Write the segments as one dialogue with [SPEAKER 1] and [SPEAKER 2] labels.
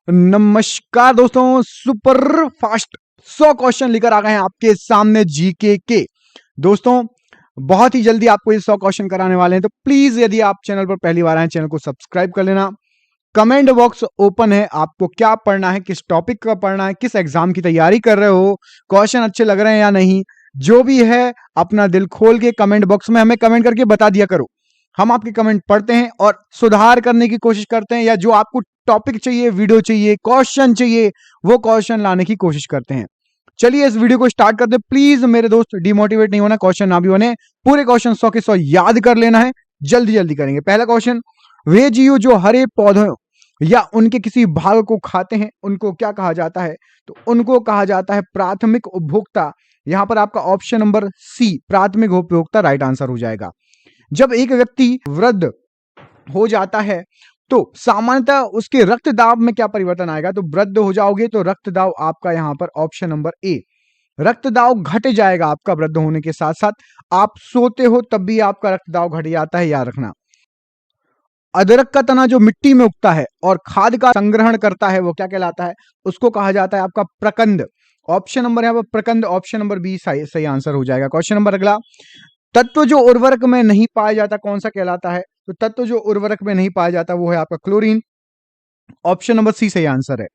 [SPEAKER 1] नमस्कार दोस्तों, super fast 100 question लेकर आ गए हैं आपके सामने जीके के। दोस्तों बहुत ही जल्दी आपको ये 100 क्वेश्चन कराने वाले हैं, तो प्लीज यदि आप चैनल पर पहली बार आए चैनल को सब्सक्राइब कर लेना। कमेंट बॉक्स ओपन है, आपको क्या पढ़ना है, किस टॉपिक का पढ़ना है, किस एग्जाम की तैयारी कर रहे हो, क्वेश्चन अच्छे लग रहे हैं या नहीं, जो भी है अपना दिल खोल के कमेंट बॉक्स में हमें कमेंट करके बता दिया करो। हम आपके कमेंट पढ़ते हैं और सुधार करने की कोशिश करते हैं, या जो आपको टॉपिक चाहिए, वीडियो चाहिए, क्वेश्चन चाहिए, वो क्वेश्चन लाने की कोशिश करते हैं। चलिए इस वीडियो को स्टार्ट करते हैं। प्लीज मेरे दोस्त डिमोटिवेट नहीं होना, क्वेश्चन ना भी होने, पूरे क्वेश्चन 100 के 100 याद कर लेना है। जल्दी जल्दी करेंगे। पहला क्वेश्चन, वे जीव जो हरे पौधों या उनके किसी भाग को खाते हैं उनको क्या कहा जाता है? तो उनको कहा जाता है प्राथमिक उपभोक्ता। यहां पर आपका ऑप्शन नंबर सी प्राथमिक उपभोक्ता राइट आंसर हो जाएगा। जब एक व्यक्ति वृद्ध हो जाता है तो सामान्यतः उसके रक्त दाब में क्या परिवर्तन आएगा? तो वृद्ध हो जाओगे तो रक्त दाब आपका यहां पर ऑप्शन नंबर ए, रक्त दाब घट जाएगा आपका वृद्ध होने के साथ साथ। आप सोते हो तब भी आपका रक्त दाब घट जाता है, याद रखना। अदरक का तना जो मिट्टी में उगता है और खाद का संग्रहण करता है वो क्या कहलाता है? उसको कहा जाता है आपका प्रकंद। ऑप्शन नंबर यहां पर प्रकंद, ऑप्शन नंबर बी सही आंसर हो जाएगा। क्वेश्चन नंबर अगला, तत्व जो उर्वरक में नहीं पाया जाता कौन सा कहलाता है? तो तत्व जो उर्वरक में नहीं पाया जाता वो है आपका क्लोरीन। ऑप्शन नंबर सी सही आंसर है।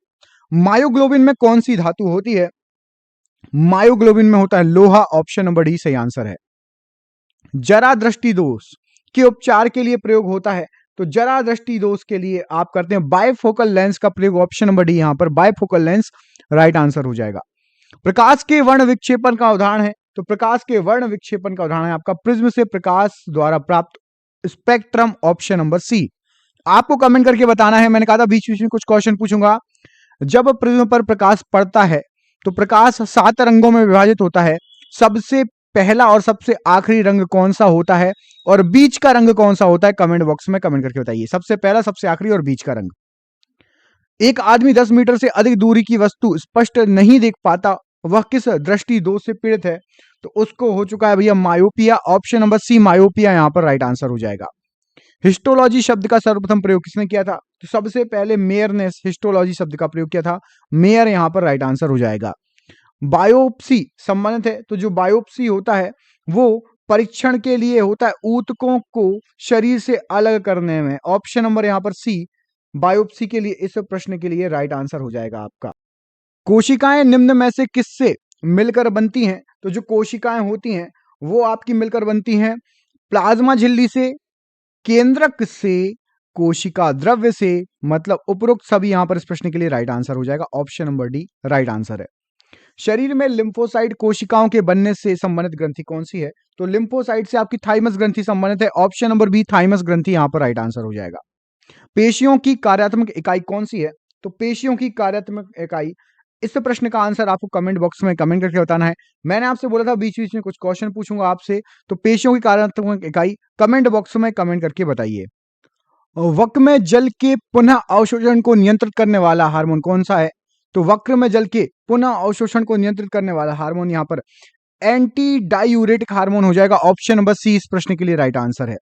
[SPEAKER 1] मायोग्लोबिन में कौन सी धातु होती है? मायोग्लोबिन में होता है लोहा। ऑप्शन नंबर डी सही आंसर है। जरा दृष्टि दोष के उपचार के लिए प्रयोग होता है, तो जरा दृष्टि दोष के लिए आप करते हैं बायफोकल लेंस का प्रयोग। ऑप्शन नंबर डी यहां पर बायफोकल लेंस राइट आंसर हो जाएगा। प्रकाश के वर्ण विक्षेपण का उदाहरण है, तो प्रकाश के वर्ण विक्षेपण का उदाहरण है आपका प्रिज्म से प्रकाश द्वारा प्राप्त स्पेक्ट्रम। ऑप्शन नंबर सी। आपको कमेंट करके बताना है। मैंने कहा था बीच बीच में कुछ क्वेश्चन पूछूंगा। जब प्रिज्म पर प्रकाश पड़ता है तो प्रकाश 7 रंगों में विभाजित होता है। सबसे पहला और सबसे आखिरी रंग कौन सा होता है और बीच का रंग कौन सा होता है? कमेंट बॉक्स में कमेंट करके बताइए। सबसे पहला, सबसे आखिरी और बीच का रंग। एक आदमी 10 मीटर से अधिक दूरी की वस्तु स्पष्ट नहीं देख पाता, वह किस दृष्टि दोष से पीड़ित है? तो उसको हो चुका है भैया myopia. Option number C myopia यहां पर राइट आंसर हो जाएगा। हिस्टोलॉजी शब्द का सर्वप्रथम प्रयोग किसने किया था? तो सबसे पहले मेयर ने हिस्टोलॉजी शब्द का प्रयोग किया था। मेयर यहां पर राइट आंसर हो जाएगा। बायोप्सी संबंधित है, तो जो बायोप्सी होता है वो परीक्षण के लिए होता है ऊतकों को शरीर से अलग करने में। ऑप्शन नंबर यहां पर सी बायोप्सी के लिए, इस प्रश्न के लिए राइट आंसर हो जाएगा आपका। कोशिकाएं निम्न में से किससे मिलकर बनती हैं? तो जो कोशिकाएं होती हैं वो आपकी मिलकर बनती हैं प्लाज्मा झिल्ली से, केंद्रक से, कोशिका द्रव्य से। मतलब उपरोक्त सभी यहां पर इस प्रश्न के लिए राइट आंसर हो जाएगा। Option number D right answer है। शरीर में लिम्फोसाइट कोशिकाओं के बनने से संबंधित ग्रंथि कौन सी है? तो लिम्फोसाइट से आपकी थाइमस ग्रंथि संबंधित है। ऑप्शन नंबर बी थाइमस ग्रंथि यहां पर राइट आंसर हो जाएगा। पेशियों की कार्यात्मक इकाई कौन सी है? तो पेशियों की कार्यात्मक इकाई, इस प्रश्न का आंसर आपको कमेंट बॉक्स में कमेंट करके बताना है। मैंने आपसे बोला था बीच बीच में कुछ क्वेश्चन पूछूंगा आपसे, तो पेशियों की कार्यात्मक इकाई कमेंट बॉक्स में कमेंट करके बताइए। वक्र में जल के पुनः अवशोषण को नियंत्रित करने वाला हार्मोन कौन सा है? तो वक्र में जल के पुनः अवशोषण को नियंत्रित करने वाला हार्मोन यहां पर एंटी डायूरेटिक हार्मोन हो जाएगा। ऑप्शन नंबर सी इस प्रश्न के लिए राइट आंसर है।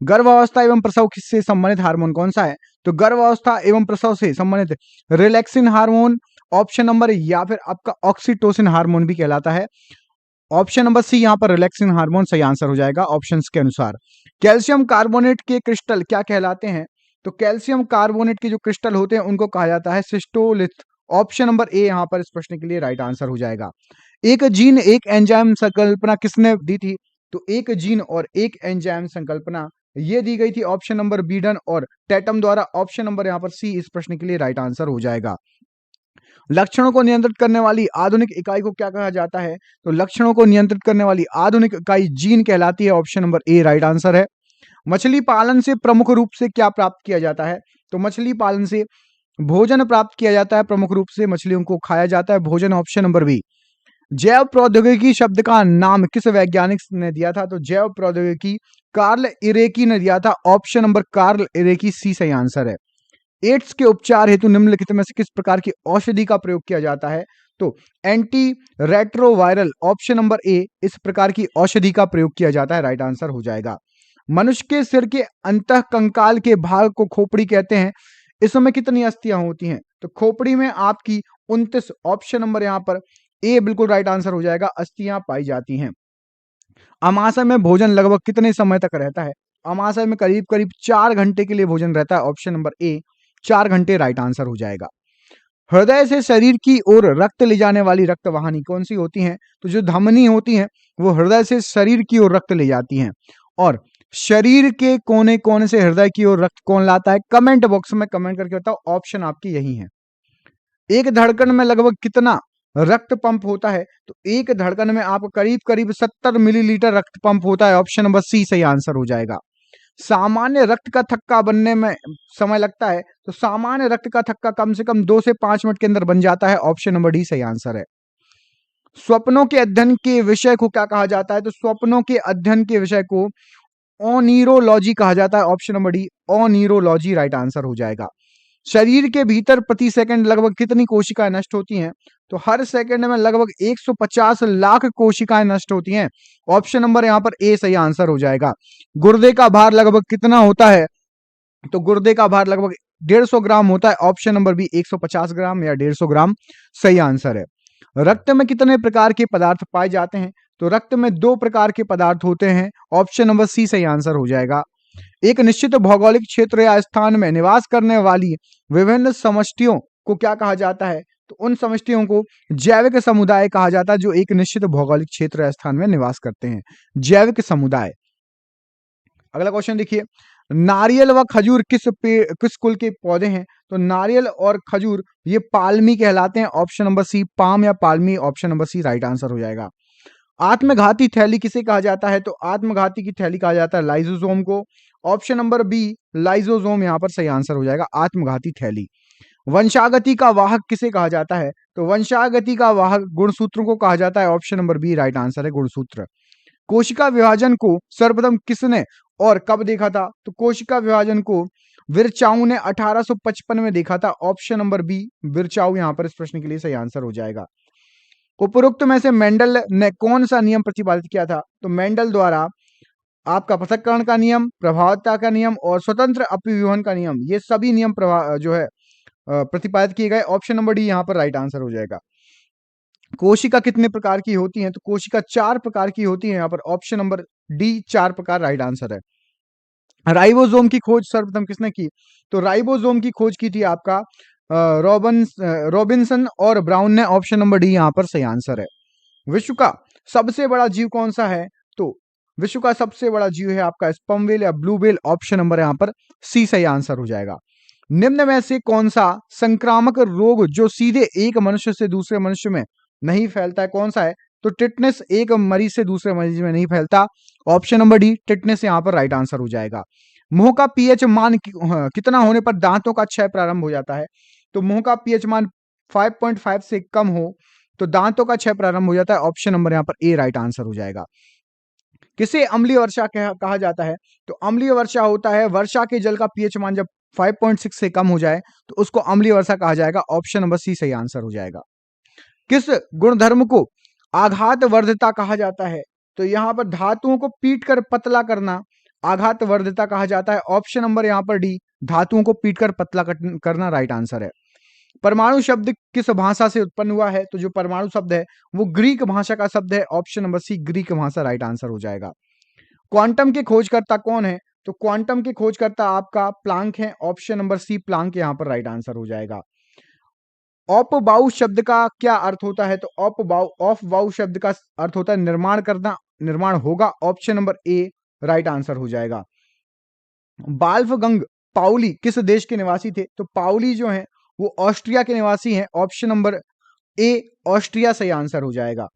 [SPEAKER 1] गर्भावस्था एवं प्रसव से संबंधित हार्मोन कौन सा है? तो गर्भावस्था एवं प्रसव से संबंधित रिलैक्सिन हार्मोन। ऑप्शन नंबर या फिर आपका ऑक्सीटोसिन हार्मोन भी कहलाता है। ऑप्शन नंबर सी यहां पर रिलैक्सिन हार्मोन सही आंसर हो जाएगा ऑप्शंस के अनुसार। कैल्शियम कार्बोनेट के क्रिस्टल क्या कहलाते हैं? तो कैल्शियम कार्बोनेट के जो क्रिस्टल होते हैं उनको कहा जाता है सिस्टोलिथ। ऑप्शन नंबर ए यहां पर इस प्रश्न के लिए राइट आंसर हो जाएगा। एक जीन एक एंजाइम संकल्पना किसने दी थी? तो एक जीन और एक एंजाइम संकल्पना ये दी गई थी ऑप्शन नंबर बीडन और टैटम द्वारा। ऑप्शन नंबर यहां पर सी इस प्रश्न के लिए राइट आंसर हो जाएगा। लक्षणों को नियंत्रित करने वाली आधुनिक इकाई को क्या कहा जाता है? तो लक्षणों को नियंत्रित करने वाली आधुनिक इकाई जीन कहलाती है। ऑप्शन नंबर ए राइट आंसर है। मछली पालन से प्रमुख रूप से क्या प्राप्त किया जाता है? तो मछली पालन से भोजन प्राप्त किया जाता है, प्रमुख रूप से मछलियों को खाया जाता है भोजन। Option number B. जैव प्रौद्योगिकी शब्द का नाम किस वैज्ञानिक ने दिया था? तो जैव प्रौद्योगिकी कार्ल इरेकी ने दिया था। ऑप्शन नंबर कार्ल इरेकी सी सही आंसर है। एड्स के उपचार हेतु निम्नलिखित में से किस प्रकार की औषधि का प्रयोग किया जाता है? तो एंटी रेट्रोवायरल। ऑप्शन नंबर ए इस प्रकार की औषधि का प्रयोग किया जाता है, राइट आंसर हो जाएगा। मनुष्य के सिर के अंतः कंकाल के भाग को खोपड़ी कहते हैं। इसमें कितनी अस्थियां होती हैं? तो खोपड़ी में आपकी 29, ऑप्शन नंबर यहाँ पर ए बिल्कुल राइट आंसर हो जाएगा, अस्थियां पाई जाती हैं। अमाशय में भोजन लगभग कितने समय तक रहता है? अमाशय में करीब करीब 4 घंटे के लिए भोजन रहता है, ऑप्शन नंबर ए 4 घंटे राइट आंसर हो जाएगा। हृदय से शरीर की ओर रक्त ले जाने वाली रक्त वाहिनी कौन सी होती है? तो जो धमनी होती है वो हृदय से शरीर की ओर रक्त ले जाती हैं। और शरीर के कोने कोने से हृदय की ओर रक्त कौन लाता है? कमेंट बॉक्स में कमेंट करके बताओ, ऑप्शन आपकी यही है। एक धड़कन में लगभग कितना रक्त पंप होता है? तो एक धड़कन में आप करीब करीब 70 मिलीलीटर रक्त पंप होता है, ऑप्शन नंबर सी सही आंसर हो जाएगा। सामान्य रक्त का थक्का बनने में समय लगता है, तो सामान्य रक्त का थक्का कम से कम 2 से 5 मिनट के अंदर बन जाता है, ऑप्शन नंबर डी सही आंसर है। स्वप्नों के अध्ययन के विषय को क्या कहा जाता है? तो स्वप्नों के अध्ययन के विषय को ओनिरोलॉजी कहा जाता है, option number D oneirology right answer हो जाएगा। शरीर के भीतर प्रति सेकंड लगभग कितनी कोशिकाएं नष्ट होती हैं? तो हर सेकंड में लगभग 150 लाख कोशिकाएं नष्ट होती हैं, ऑप्शन नंबर यहां पर ए सही आंसर हो जाएगा। गुर्दे का भार लगभग कितना होता है? तो गुर्दे का भार लगभग 150 ग्राम होता है, ऑप्शन नंबर बी 150 ग्राम या 150 ग्राम सही आंसर है। रक्त में कितने प्रकार के पदार्थ पाए जाते हैं? तो रक्त में 2 प्रकार के पदार्थ होते हैं, ऑप्शन नंबर सी सही आंसर हो जाएगा। एक निश्चित भौगोलिक क्षेत्र या स्थान में निवास करने वाली विभिन्न समष्टियों को क्या कहा जाता है? तो उन समष्टियों को जैविक समुदाय कहा जाता है, जो एक निश्चित भौगोलिक क्षेत्र या स्थान में निवास करते हैं, जैविक समुदाय। अगला क्वेश्चन देखिए, नारियल व खजूर किस कुल के पौधे हैं? तो नारियल और खजूर ये पालमी कहलाते हैं, ऑप्शन नंबर सी पाम या palmy, option number C right answer हो जाएगा। आत्मघाती थैली किसे कहा जाता है? तो आत्मघाती की थैली कहा जाता है लाइसोसोम को, ऑप्शन नंबर बी लाइसोसोम यहां पर सही आंसर हो जाएगा, आत्मघाती थैली। वंशागति का वाहक किसे कहा जाता है? तो वंशागति का वाहक गुणसूत्र को कहा जाता है, option number B right answer है, गुणसूत्र। कोशिका विभाजन को सर्वप्रथम किसने और कब देखा था? तो कोशिका विभाजन को विरचाऊ ने 1855 में देखा था, ऑप्शन नंबर बी विरचाऊ यहां पर इस प्रश्न के लिए सही आंसर हो जाएगा। उपरोक्त में से मेंडल ने कौन सा नियम प्रतिपादित किया था? तो मेंडल द्वारा आपका पृथक्करण का नियम, प्रभावता का नियम और स्वतंत्र अपव्यूहन का नियम, ये सभी नियम जो है प्रतिपादित किए गए, ऑप्शन नंबर डी यहां पर राइट आंसर हो जाएगा। कोशिका कितने प्रकार की होती है? तो कोशिका 4 प्रकार की होती है, यहां पर ऑप्शन नंबर डी 4 प्रकार राइट आंसर है। राइबोसोम की खोज सर्वप्रथम किसने की? तो राइबोसोम की खोज की थी आपका रॉबिन्सन और ब्राउन ने, ऑप्शन नंबर डी यहां पर सही आंसर है। विश्व का सबसे बड़ा जीव कौन सा है? तो विश्व का सबसे बड़ा जीव है आपका स्पर्म व्हेल या ब्लू व्हेल, ऑप्शन नंबर यहां पर सी सही आंसर हो जाएगा। निम्न में से कौन सा संक्रामक रोग जो सीधे एक मनुष्य से दूसरे मनुष्य में नहीं फैलता है, कौन सा है? तो टिटनेस एक मरीज से दूसरे मरीज में नहीं फैलता, ऑप्शन नंबर डी टिटनेस यहां पर राइट आंसर हो जाएगा। मुंह का पीएच मान कितना होने पर दांतों का क्षय प्रारंभ हो जाता है? तो मुंह का पीएच मान 5.5 से कम हो तो दांतों का क्षय प्रारंभ हो जाता है, ऑप्शन नंबर यहां पर ए राइट आंसर हो जाएगा। किसे अम्लीय वर्षा कहा जाता है? तो अम्लीय वर्षा होता है वर्षा के जल का पीएच मान जब 5.6 से कम हो जाए तो उसको अम्लीय वर्षा कहा जाएगा, ऑप्शन नंबर सी सही आंसर हो जाएगा। किस गुणधर्म को आघात वर्धता कहा जाता है? तो यहां पर धातुओं को पीट कर पतला करना आघात वर्धता कहा जाता है, ऑप्शन नंबर यहां पर डी धातुओं को पीट कर पतला करना राइट आंसर है। परमाणु शब्द किस भाषा से उत्पन्न हुआ है? तो जो परमाणु शब्द है वो ग्रीक भाषा का शब्द है, ऑप्शन नंबर सी ग्रीक भाषा राइट आंसर हो जाएगा। क्वांटम के खोजकर्ता कौन है? तो क्वांटम के खोजकर्ता आपका प्लांक है, ऑप्शन नंबर सी प्लांक यहां पर राइट आंसर हो जाएगा। ऑफ-बाउ शब्द का क्या अर्थ होता है? तो ऑफ-बाउ शब्द का अर्थ होता है निर्माण करना, निर्माण होगा, ऑप्शन नंबर ए राइट आंसर हो जाएगा। वाल्फगंग पाउली किस देश के निवासी थे? तो पाउली जो है वो ऑस्ट्रिया के निवासी हैं, ऑप्शन नंबर ए ऑस्ट्रिया सही आंसर हो जाएगा।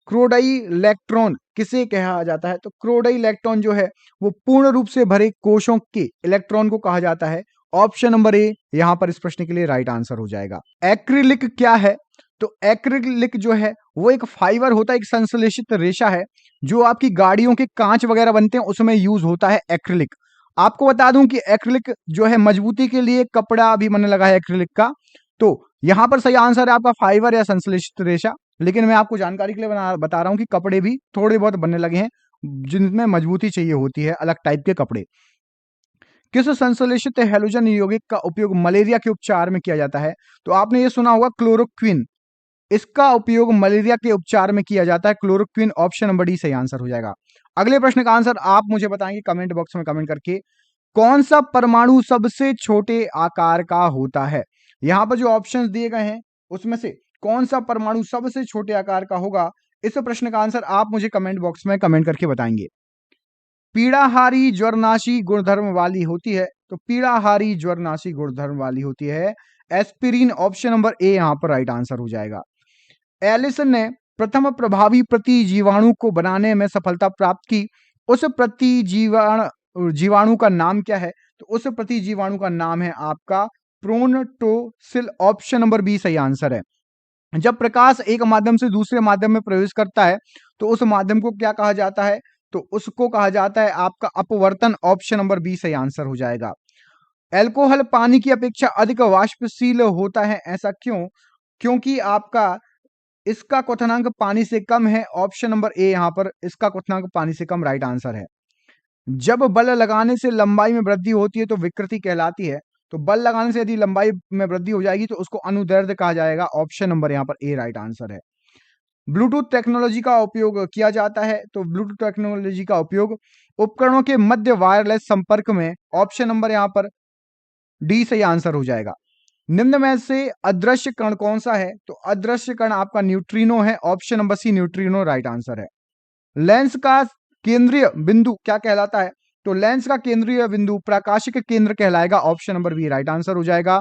[SPEAKER 1] क्रोडाइलेक्ट्रॉन किसे कहा जाता है? तो क्रोडाइलेक्ट्रॉन जो है वो पूर्ण रूप से भरे कोशों के इलेक्ट्रॉन को कहा जाता है, ऑप्शन नंबर ए यहां पर इस प्रश्न के लिए राइट आंसर हो जाएगा। एक्रिलिक क्या है? तो एक्रिलिक जो है वो एक फाइबर होता है, एक संश्लेषित रेशा है जो आपकी गाड़ियों के कांच वगैरह बनते हैं उसमें यूज होता है एक्रिलिक। आपको बता दूं कि एक्रिलिक जो है मजबूती के लिए कपड़ा भी बनने लगा है एक्रिलिक का, तो यहां पर सही आंसर है आपका फाइबर या संश्लेषित रेशा। लेकिन मैं आपको जानकारी के लिए बता रहा हूं कि कपड़े भी थोड़े बहुत बनने लगे हैं जिनमें मजबूती चाहिए होती है, अलग टाइप के कपड़े। किस संश्लेषित हैलोजन यौगिक का उपयोग मलेरिया के उपचार में किया जाता है? तो आपने ये सुना होगा क्लोरोक्विन, इसका उपयोग मलेरिया के उपचार में किया जाता है। क्लोरोक्विन, ऑप्शन नंबर डी सही आंसर हो जाएगा। अगले प्रश्न का आंसर आप मुझे बताएंगे कमेंट बॉक्स में कमेंट करके। कौन सा परमाणु सबसे छोटे आकार का होता है? यहां पर जो ऑप्शंस दिए गए हैं उसमें से कौन सा परमाणु सबसे छोटे आकार का होगा, इस प्रश्न का आंसर आप मुझे कमेंट बॉक्स में कमेंट करके बताएंगे। पीड़ाहारी ज्वरनाशी गुणधर्म वाली होती है, तो पीड़ाहारी ज्वरनाशी गुणधर्म वाली होती है एस्पिरिन, ऑप्शन नंबर ए यहां पर राइट आंसर हो जाएगा। एलिसन ने प्रथम प्रभावी प्रतिजीवाणु को बनाने में सफलता प्राप्त की, उस जीवाणु का नाम क्या है? तो उस प्रतिजीवाणु का नाम है आपका प्रोनटोसिल, ऑप्शन नंबर बी सही आंसर है। जब प्रकाश एक माध्यम से दूसरे माध्यम में प्रवेश करता है तो उस माध्यम को क्या कहा जाता है? तो उसको कहा जाता है आपका अपवर्तन, ऑप्शन नंबर बी सही आंसर हो जाएगा। अल्कोहल पानी की अपेक्षा अधिक वाष्पशील होता है, ऐसा क्यों? क्योंकि आपका इसका क्वथनांक पानी से कम है, ऑप्शन नंबर ए यहां पर इसका क्वथनांक पानी से कम राइट आंसर है। जब बल लगाने से लंबाई में वृद्धि होती है तो विकृति कहलाती है, तो बल लगाने से यदि लंबाई में वृद्धि हो जाएगी तो उसको अनुदैर्ध्य कहा जाएगा, ऑप्शन नंबर यहां पर ए राइट आंसर है। ब्लूटूथ टेक्नोलॉजी का उपयोग किया जाता है, तो ब्लूटूथ टेक्नोलॉजी का उपयोग उपकरणों के मध्य वायरलेस संपर्क में, ऑप्शन नंबर यहां पर डी सही आंसर हो जाएगा। निम्न में से अदृश्य कण कौन सा है? तो अदृश्य कण आपका न्यूट्रिनो है, option number C neutrino right answer है। लेंस का केंद्रीय बिंदु क्या कहलाता है? तो लेंस का केंद्रीय बिंदु प्रकाशिक केंद्र कहलाएगा, option number B right answer हो जाएगा।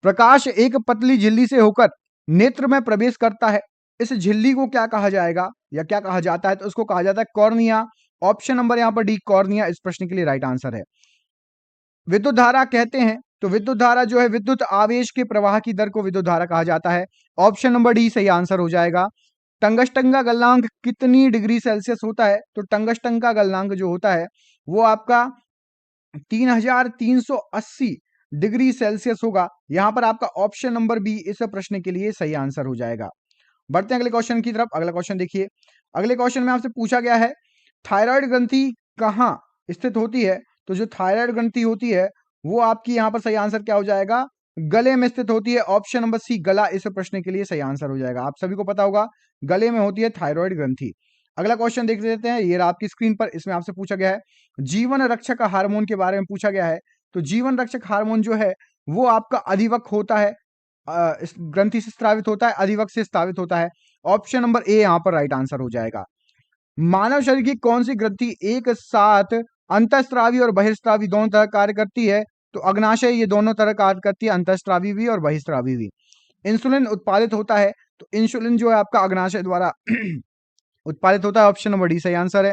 [SPEAKER 1] प्रकाश एक पतली झिल्ली से होकर नेत्र में प्रवेश करता है, इस झिल्ली को क्या कहा जाएगा या क्या कहा जाता है? तो उसको कहा जाता है कॉर्निया, ऑप्शन नंबर यहां पर डी कॉर्निया इस प्रश्न के लिए राइट आंसर है। विद्युत धारा कहते हैं, तो विद्युत धारा जो है विद्युत आवेश के प्रवाह की दर को विद्युत धारा कहा जाता है, ऑप्शन नंबर डी सही आंसर हो जाएगा। टंगस्टन का गलनांक कितनी डिग्री सेल्सियस होता है? तो टंगस्टन का गलनांक जो होता है वो आपका 3380 डिग्री सेल्सियस होगा। यहां पर आपका ऑप्शन नंबर बी इस प्रश्न के लिए सही आंसर हो जाएगा। बढ़ते हैं अगले क्वेश्चन की तरफ। अगला क्वेश्चन देखिए, अगले क्वेश्चन में आपसे पूछा गया है थायराइड ग्रंथि कहां स्थित होती है? तो जो थायराइड ग्रंथि होती है वो आपकी यहां पर सही आंसर क्या हो जाएगा? गले में स्थित होती है, ऑप्शन नंबर सी गला इस प्रश्न के लिए सही आंसर हो जाएगा। आप सभी को पता होगा गले में होती है थायराइड ग्रंथि। अगला क्वेश्चन देख लेते हैं, ये रहा आपकी स्क्रीन पर। इसमें आपसे पूछा गया है जीवन रक्षक हार्मोन के बारे में पूछा गया है। तो जीवन रक्षक हार्मोन जो है वो आपका अधिवक होता है, इस ग्रंथि से स्रावित होता है, अधिवक से स्रावित होता है, ऑप्शन नंबर ए यहां पर राइट आंसर हो जाएगा। मानव शरीर की कौन सी ग्रंथि एक साथ अंतःस्रावी और बहिर्स्रावी दोनों तरह कार्य करती है? तो अग्नाशय ये दोनों तरह कार्य करती है, अंतःस्रावी भी और बहिर्स्रावी भी। इंसुलिन उत्पादित होता है, तो इंसुलिन जो है आपका अग्नाशय द्वारा उत्पादित होता है, ऑप्शन नंबर डी सही आंसर है।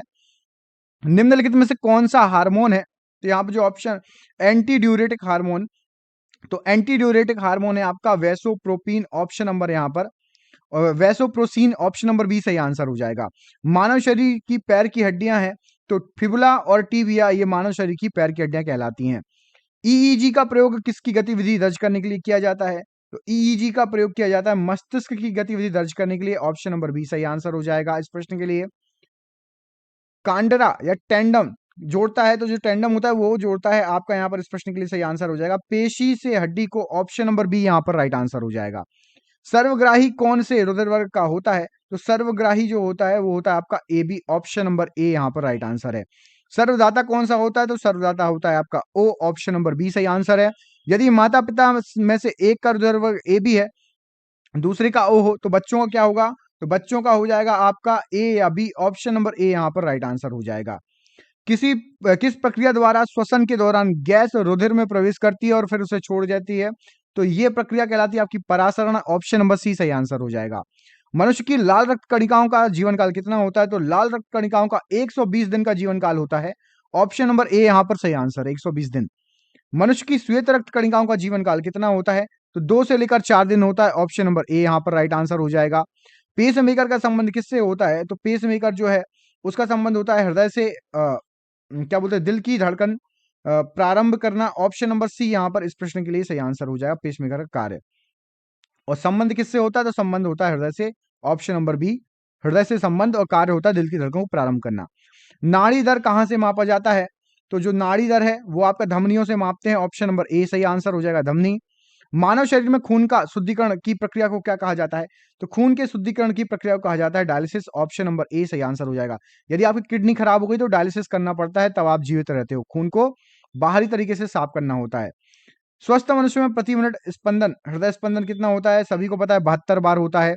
[SPEAKER 1] निम्नलिखित में से कौन सा हार्मोन है? तो यहाँ पर जो ऑप्शन एंटी ड्यूरेटिक हार्मोन, तो एंटी ड्यूरेटिक हार्मोन है आपका वैसोप्रोपीन, ऑप्शन नंबर यहाँ पर वैसोप्रोसीन, ऑप्शन नंबर बी सही आंसर हो जाएगा। मानव शरीर की पैर की हड्डियां हैं, तो फिबुला और टिबिया ये मानव शरीर की पैर की हड्डियां कहलाती हैं। ईईजी का प्रयोग किसकी गतिविधि दर्ज करने के लिए किया जाता है? तो ईईजी का प्रयोग किया जाता है मस्तिष्क की गतिविधि दर्ज करने के लिए, ऑप्शन नंबर बी सही आंसर हो जाएगा इस प्रश्न के लिए। कांडरा या टेंडम जोड़ता है, तो जो टेंडम होता है वो जोड़ता है आपका, यहाँ पर इस प्रश्न के लिए सही आंसर हो जाएगा पेशी से हड्डी को, ऑप्शन नंबर बी यहाँ पर राइट आंसर हो जाएगा। सर्वग्राही कौन से रुधिर वर्ग का होता है? तो सर्वग्राही जो होता है वो होता है आपका A B, option number A यहाँ पर राइट आंसर है। सर्वदाता कौन सा होता है? तो सर्वदाता होता है आपका ओ, ऑप्शन नंबर बी सही आंसर है। यदि माता पिता में से एक का रुधिर वर्ग ए बी है, दूसरे का ओ हो, तो बच्चों का क्या होगा? तो बच्चों का हो जाएगा आपका ए या बी, ऑप्शन नंबर ए यहाँ पर राइट आंसर हो जाएगा। किस प्रक्रिया द्वारा श्वसन के दौरान गैस रुधिर में प्रवेश करती है और फिर उसे छोड़ जाती है? तो ये प्रक्रिया कहलाती है आपकी परासरण, ऑप्शन नंबर सी सही आंसर हो जाएगा। मनुष्य की लाल रक्त कणिकाओं का जीवन काल कितना होता है? तो लाल रक्त कणिकाओं का 120 दिन का जीवन काल होता है, ऑप्शन नंबर ए यहाँ पर सही आंसर है, 120 दिन। मनुष्य की श्वेत रक्त कणिकाओं का जीवन काल कितना होता है? तो 2 से लेकर 4 दिन होता है, ऑप्शन नंबर ए यहाँ पर राइट आंसर हो जाएगा। पेस मेकर का संबंध किससे होता है? तो पेस मेकर जो है उसका संबंध होता है हृदय से, क्या बोलते हैं, दिल की धड़कन प्रारंभ करना, ऑप्शन नंबर सी यहाँ पर इस प्रश्न के लिए सही आंसर हो जाएगा पेसमेकर का कार्य। और संबंध किससे होता है? तो संबंध होता है हृदय से, ऑप्शन नंबर बी हृदय से संबंध, और कार्य होता है दिल की धड़कन को प्रारंभ करना। नाड़ी दर कहां से मापा जाता है? तो जो नाड़ी दर है वो आपका धमनियों से मापते हैं, ऑप्शन नंबर ए सही आंसर हो जाएगा, धमनी। मानव शरीर में खून का शुद्धिकरण की प्रक्रिया को क्या कहा जाता है? तो खून के शुद्धिकरण की प्रक्रिया को कहा जाता है डायलिसिस, ऑप्शन नंबर ए सही आंसर हो जाएगा। यदि आपकी किडनी खराब हो गई तो डायलिसिस करना पड़ता है, तब आप जीवित रहते हो। खून को बाहरी तरीके से साफ करना होता है। स्वस्थ मनुष्य में प्रति मिनट स्पंदन, हृदय स्पंदन कितना होता है? सभी को पता है 72 बार होता है।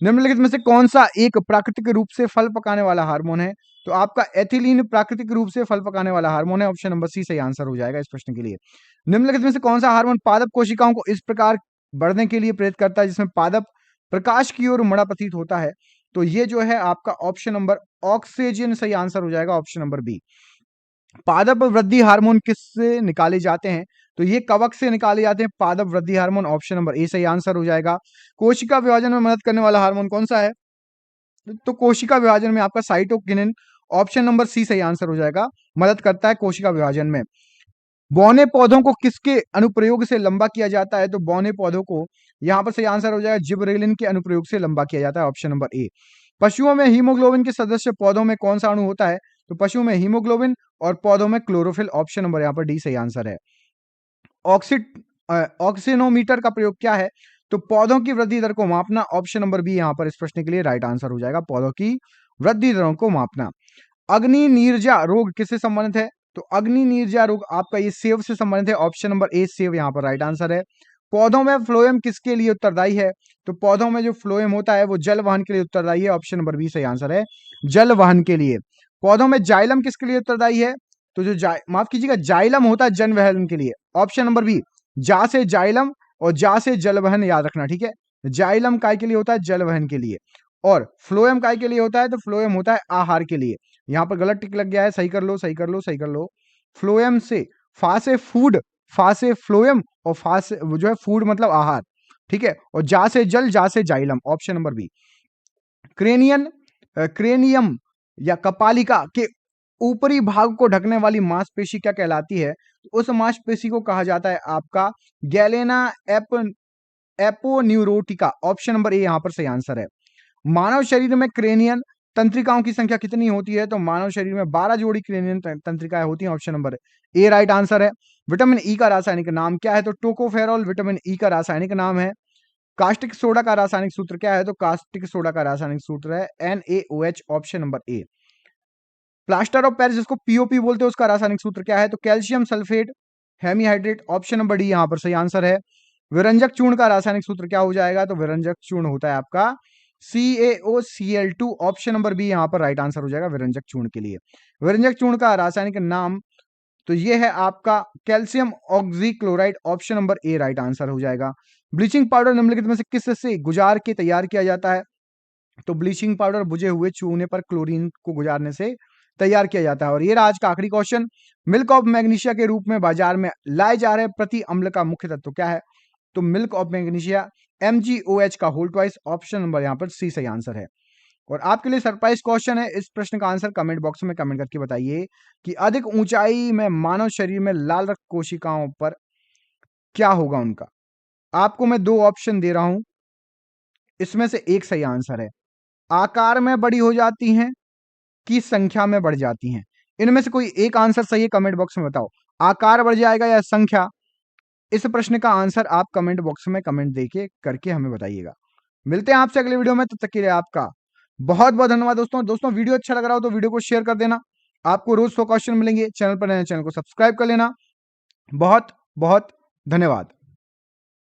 [SPEAKER 1] निम्नलिखित में से कौन सा एक प्राकृतिक रूप से फल पकाने वाला हार्मोन है? तो आपका एथिलीन प्राकृतिक रूप से फल पकाने वाला हार्मोन है, ऑप्शन नंबर सी सही आंसर हो जाएगा इस प्रश्न के लिए। निम्नलिखित में से कौन सा हार्मोन पादप कोशिकाओं को इस प्रकार बढ़ने के लिए प्रेरित करता है जिसमें पादप प्रकाश की ओर मुड़ा प्रतीत होता है? तो ये जो है आपका ऑप्शन नंबर ऑक्सीजन सही आंसर हो जाएगा, ऑप्शन नंबर बी। पादप वृद्धि हार्मोन किससे निकाले जाते हैं? तो ये कवक से निकाले जाते हैं पादप वृद्धि हार्मोन, ऑप्शन नंबर ए सही आंसर हो जाएगा। कोशिका विभाजन में मदद करने वाला हार्मोन कौन सा है? तो कोशिका विभाजन में आपका साइटोकिनिन, ऑप्शन नंबर सी सही आंसर हो जाएगा, मदद करता है कोशिका विभाजन में। बौने पौधों को किसके अनुप्रयोग से लंबा किया जाता है? तो बौने पौधों को यहां पर सही आंसर हो जाएगा जिबरेलिन के अनुप्रयोग से लंबा किया जाता है, ऑप्शन नंबर ए। पशुओं में हीमोग्लोबिन के सदस्य पौधों में कौन सा अणु होता है? तो पशुओं में हीमोग्लोबिन और पौधों में क्लोरोफिल, ऑप्शन नंबर यहाँ पर डी सही आंसर है। ऑक्सीनोमीटर का प्रयोग क्या है? तो पौधों की वृद्धि दर को मापना, ऑप्शन नंबर बी यहां पर इस प्रश्न के लिए राइट आंसर हो जाएगा, पौधों की वृद्धि दरों को मापना। अग्नि नीरजा रोग किससे संबंधित है? तो अग्नि नीरजा रोग आपका ये सेव से संबंधित है, ऑप्शन नंबर ए सेव यहां पर राइट आंसर है। पौधों में फ्लोएम किसके लिए उत्तरदायी है? तो पौधों में जो फ्लोएम होता है वो जल वहन के लिए उत्तरदायी है, ऑप्शन नंबर बी सही आंसर है, जल वहन के लिए। पौधों में जाइलम किसके लिए उत्तरदायी है? तो जो माफ कीजिएगा, जाइलम होता है जन वहन के लिए, ऑप्शन नंबर बी। जा से जाइलम और जा से जल वहन याद रखना, ठीक है। जाइलम काय के लिए होता है? जल वहन के लिए। और फ्लोएम काय के लिए होता है? तो फ्लोएम होता है आहार के लिए। यहां पर गलत टिक लग गया है, सही कर लो, सही कर लो, सही कर लो। फ्लोएम से फा से फूड, फा से फ्लोएम और फा से वो जो है फूड मतलब आहार, ठीक है। और जा से जल, जा से xylem, option number B. Cranium या कपालिका के ऊपरी भाग को ढकने वाली मांसपेशी क्या कहलाती है? तो उस मांसपेशी को कहा जाता है आपका गैलेना एपोन्यूरोटिका, ऑप्शन नंबर ए यहां पर सही आंसर है। मानव शरीर में क्रेनियन तंत्रिकाओं की संख्या कितनी होती है? तो मानव शरीर में 12 जोड़ी क्रेनियन तंत्रिकाएं होती हैं, ऑप्शन नंबर ए राइट आंसर है। विटामिन ई का रासायनिक नाम क्या है? तो टोकोफेरॉल विटामिन ई का रासायनिक नाम है। कास्टिक सोडा का रासायनिक सूत्र क्या है? तो कास्टिक सोडा का रासायनिक सूत्र है NaOH, option number A. Plaster of Paris जिसको पीओपी बोलते हैं उसका रासायनिक सूत्र क्या है? तो calcium sulphate hemihydrate, option number D यहां पर सही आंसर है। विरंजक चूर्ण का रासायनिक सूत्र क्या हो जाएगा? तो विरंजक चूर्ण होता है आपका CaOCl2, ऑप्शन नंबर बी यहां पर राइट आंसर हो जाएगा विरंजक चूर्ण के लिए। विरंजक चूर्ण का रासायनिक नाम तो ये है आपका कैल्शियम ऑक्सीक्लोराइड, ऑप्शन नंबर ए राइट आंसर हो जाएगा। ब्लीचिंग पाउडर निम्नलिखित में से किस से गुजार के तैयार किया जाता है? तो ब्लीचिंग पाउडर बुझे हुए चूने पर क्लोरीन को गुजारने से तैयार किया जाता है। और ये आज का आखिरी क्वेश्चन, मिल्क ऑफ मैग्नीशिया के रूप में बाजार में लाए जा रहे प्रति अम्ल का मुख्य तत्व क्या है? तो मिल्क ऑफ मैग्नीशिया MgOH का होल ट्वाइस, ऑप्शन नंबर यहाँ पर सी सही आंसर है। और आपके लिए सरप्राइज क्वेश्चन है, इस प्रश्न का आंसर कमेंट बॉक्स में कमेंट करके बताइए कि अधिक ऊंचाई में मानव शरीर में लाल रक्त कोशिकाओं पर क्या होगा उनका। आपको मैं 2 ऑप्शन दे रहा हूं, इसमें से एक सही आंसर है। आकार में बड़ी हो जाती हैं कि संख्या में बढ़ जाती हैं? इनमें से कोई एक आंसर सही है, कमेंट बॉक्स में बताओ। आकार बढ़ जाएगा या संख्या? इस प्रश्न का आंसर आप कमेंट बॉक्स में कमेंट देके करके हमें बताइएगा। मिलते हैं आपसे अगले वीडियो में, तब तक के लिए आपका बहुत बहुत धन्यवाद दोस्तों। वीडियो अच्छा लग रहा हो तो वीडियो को शेयर कर देना। आपको रोज 100 क्वेश्चन मिलेंगे। चैनल पर नए चैनल को सब्सक्राइब कर लेना। बहुत बहुत धन्यवाद।